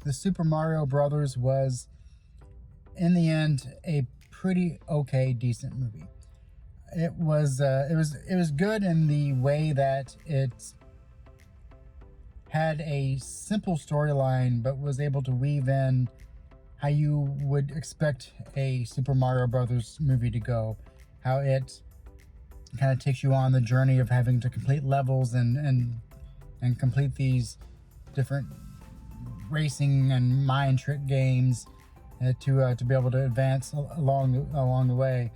the Super Mario Brothers was, in the end, a pretty okay, decent movie. It was good in the way that it had a simple storyline, but was able to weave in how you would expect a Super Mario Brothers movie to go. How it kind of takes you on the journey of having to complete levels and complete these different racing and mind trick games to be able to advance along the way,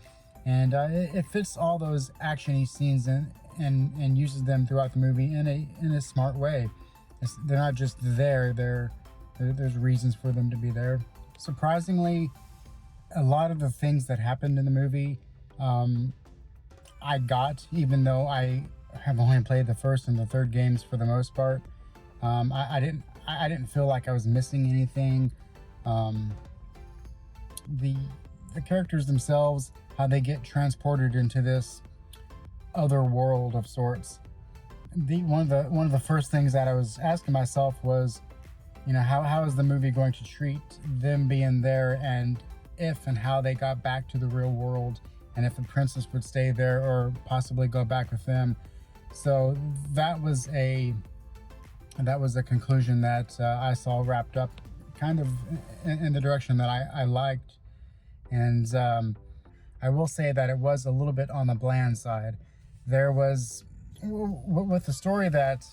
and it fits all those actiony scenes and uses them throughout the movie in a smart way. They're not just there; there's reasons for them to be there. Surprisingly, a lot of the things that happened in the movie, I got, even though I have only played the first and the third games for the most part. I didn't feel like I was missing anything. The characters themselves, how they get transported into this other world of sorts. One of the first things that I was asking myself was, how is the movie going to treat them being there, and if and how they got back to the real world, and if the princess would stay there or possibly go back with them. So that was a conclusion that I saw wrapped up kind of in the direction that I liked. And I will say that it was a little bit on the bland side. There was, with the story that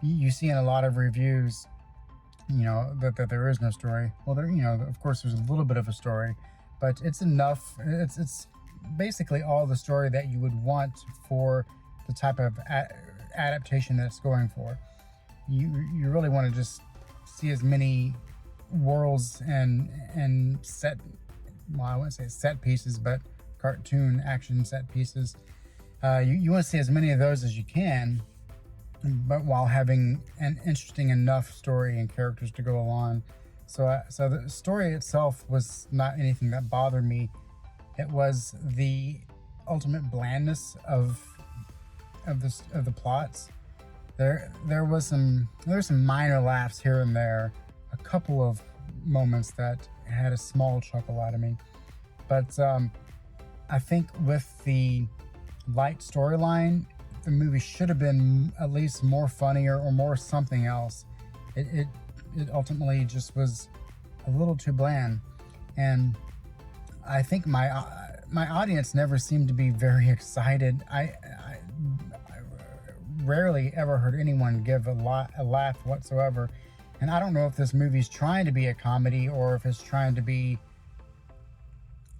you see in a lot of reviews, that there is no story. Well, of course there's a little bit of a story, but it's enough. It's basically all the story that you would want for the type of adaptation that it's going for. You really want to just see as many worlds and set, well, I wouldn't say set pieces, but cartoon action set pieces. You want to see as many of those as you can, but while having an interesting enough story and characters to go along. So the story itself was not anything that bothered me. It was the ultimate blandness of the plots. There were some minor laughs here and there, a couple of moments that had a small chuckle out of me. But I think with the light storyline, the movie should have been at least more funnier or more something else. It ultimately just was a little too bland, and I think my audience never seemed to be very excited. I rarely ever heard anyone give a laugh whatsoever, and I don't know if this movie's trying to be a comedy or if it's trying to be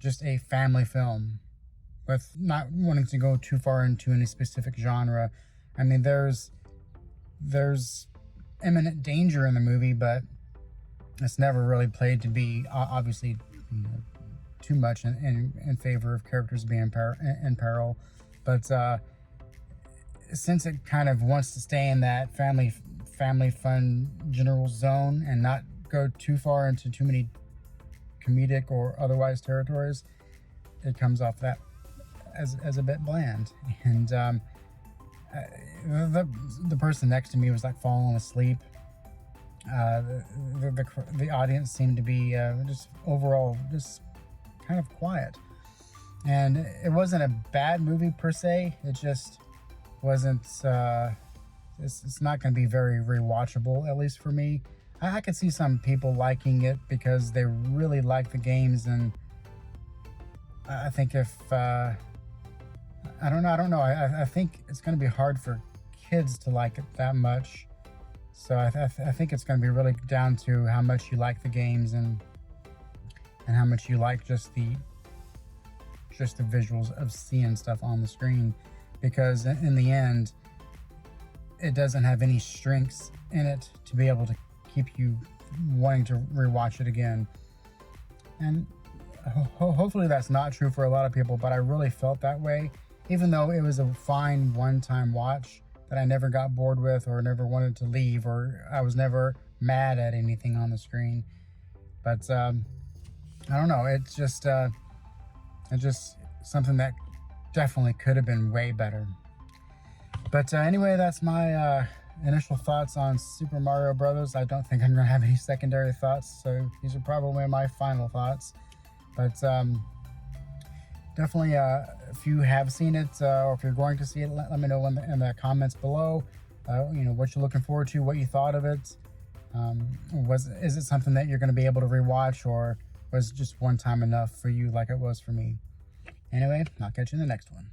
just a family film with not wanting to go too far into any specific genre. I mean, there's imminent danger in the movie, but it's never really played to be obviously too much in favor of characters being in peril. But since it kind of wants to stay in that family fun general zone and not go too far into too many comedic or otherwise territories, it comes off that as a bit bland. And the person next to me was like falling asleep. The audience seemed to be just overall just kind of quiet, and it wasn't a bad movie per se. It just wasn't. It's not going to be very rewatchable, at least for me. I could see some people liking it because they really like the games, and I think if I don't know. I think it's going to be hard for kids to like it that much. So I think it's going to be really down to how much you like the games and how much you like just the visuals of seeing stuff on the screen. Because in the end, it doesn't have any strengths in it to be able to keep you wanting to rewatch it again. And hopefully that's not true for a lot of people, but I really felt that way. Even though it was a fine one-time watch that I never got bored with or never wanted to leave, or I was never mad at anything on the screen. But I don't know, it's just something that definitely could have been way better. But anyway, that's my initial thoughts on Super Mario Brothers. I don't think I'm gonna have any secondary thoughts, so these are probably my final thoughts. But definitely, if you have seen it or if you're going to see it, let me know in the comments below. What you're looking forward to, what you thought of it. Is it something that you're going to be able to rewatch, or was just one time enough for you, like it was for me? Anyway, I'll catch you in the next one.